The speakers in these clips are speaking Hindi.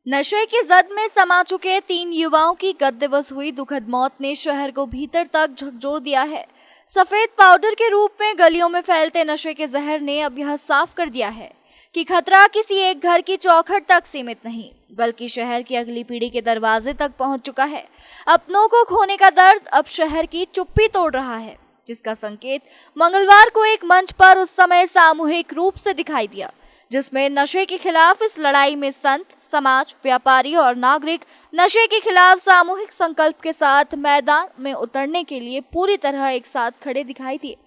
नशे की जद में समा चुके 3 युवाओं की गत दिवस हुई दुखद मौत ने शहर को भीतर तक झकझोर दिया है। सफेद पाउडर के रूप में गलियों में फैलते नशे के जहर ने अब यह साफ कर दिया है कि खतरा किसी एक घर की चौखट तक सीमित नहीं, बल्कि शहर की अगली पीढ़ी के दरवाजे तक पहुंच चुका है। अपनों को खोने का दर्द अब शहर की चुप्पी तोड़ रहा है, जिसका संकेत मंगलवार को एक मंच पर उस समय सामूहिक रूप से दिखाई दिया, जिसमें नशे के खिलाफ इस लड़ाई में संत, समाज, व्यापारी और नागरिक नशे के खिलाफ सामूहिक संकल्प के साथ मैदान में उतरने के लिए पूरी तरह एक साथ खड़े दिखाई दिए।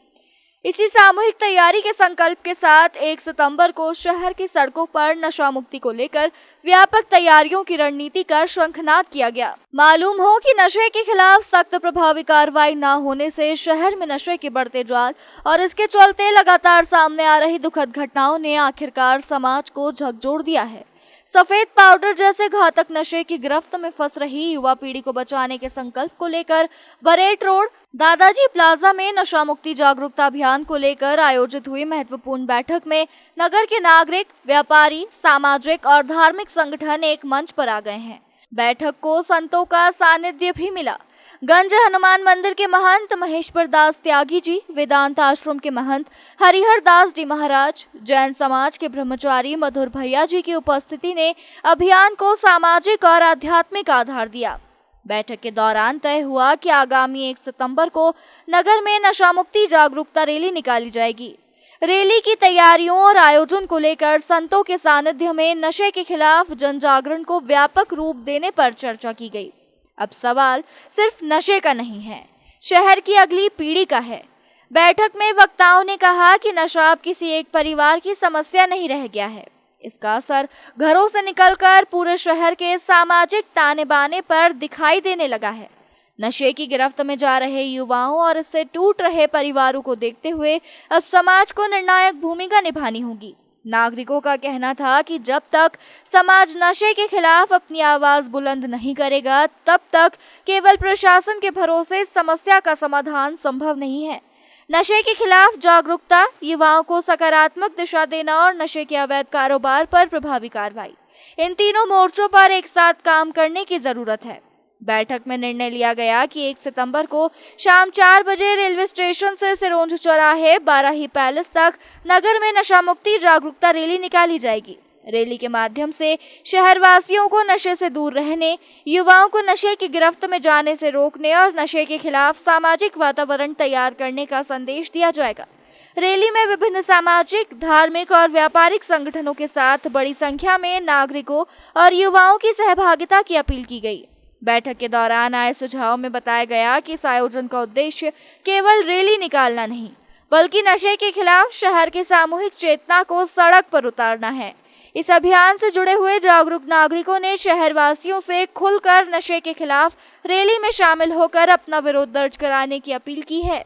इसी सामूहिक तैयारी के संकल्प के साथ 1 सितंबर को शहर की सड़कों पर नशा मुक्ति को लेकर व्यापक तैयारियों की रणनीति का शंखनाद किया गया। मालूम हो कि नशे के खिलाफ सख्त प्रभावी कार्रवाई न होने से शहर में नशे के बढ़ते जाल और इसके चलते लगातार सामने आ रही दुखद घटनाओं ने आखिरकार समाज को झकझोर दिया है। सफेद पाउडर जैसे घातक नशे की गिरफ्त में फंस रही युवा पीढ़ी को बचाने के संकल्प को लेकर बरेट रोड दादाजी प्लाजा में नशा मुक्ति जागरूकता अभियान को लेकर आयोजित हुई महत्वपूर्ण बैठक में नगर के नागरिक, व्यापारी, सामाजिक और धार्मिक संगठन एक मंच पर आ गए हैं। बैठक को संतों का सानिध्य भी मिला। गंज हनुमान मंदिर के महंत महेश्वर दास त्यागी जी, वेदांत आश्रम के महंत हरिहर दास जी महाराज, जैन समाज के ब्रह्मचारी मधुर भैया जी की उपस्थिति ने अभियान को सामाजिक और आध्यात्मिक आधार दिया। बैठक के दौरान तय हुआ कि आगामी 1 सितंबर को नगर में नशा मुक्ति जागरूकता रैली निकाली जाएगी। रैली की तैयारियों और आयोजन को लेकर संतों के सानिध्य में नशे के खिलाफ जन जागरण को व्यापक रूप देने पर चर्चा की गई। अब सवाल सिर्फ नशे का नहीं है, शहर की अगली पीढ़ी का है। बैठक में वक्ताओं ने कहा कि नशा अब किसी एक परिवार की समस्या नहीं रह गया है। इसका असर घरों से निकलकर पूरे शहर के सामाजिक ताने बाने पर दिखाई देने लगा है। नशे की गिरफ्त में जा रहे युवाओं और इससे टूट रहे परिवारों को देखते हुए अब समाज को निर्णायक भूमिका निभानी होगी। नागरिकों का कहना था कि जब तक समाज नशे के खिलाफ अपनी आवाज बुलंद नहीं करेगा, तब तक केवल प्रशासन के भरोसे इस समस्या का समाधान संभव नहीं है। नशे के खिलाफ जागरूकता, युवाओं को सकारात्मक दिशा देना और नशे के अवैध कारोबार पर प्रभावी कार्रवाई, इन तीनों मोर्चों पर एक साथ काम करने की जरूरत है। बैठक में निर्णय लिया गया कि 1 सितंबर को शाम 4 बजे रेलवे स्टेशन से सिरोंज चौराहे बाराही पैलेस तक नगर में नशा मुक्ति जागरूकता रैली निकाली जाएगी। रैली के माध्यम से शहरवासियों को नशे से दूर रहने, युवाओं को नशे की गिरफ्त में जाने से रोकने और नशे के खिलाफ सामाजिक वातावरण तैयार करने का संदेश दिया जाएगा। रैली में विभिन्न सामाजिक, धार्मिक और व्यापारिक संगठनों के साथ बड़ी संख्या में नागरिकों और युवाओं की सहभागिता की अपील की गई। बैठक के दौरान आए सुझाव में बताया गया कि इस आयोजन का उद्देश्य केवल रैली निकालना नहीं, बल्कि नशे के खिलाफ शहर की सामूहिक चेतना को सड़क पर उतारना है। इस अभियान से जुड़े हुए जागरूक नागरिकों ने शहरवासियों से खुलकर नशे के खिलाफ रैली में शामिल होकर अपना विरोध दर्ज कराने की अपील की है।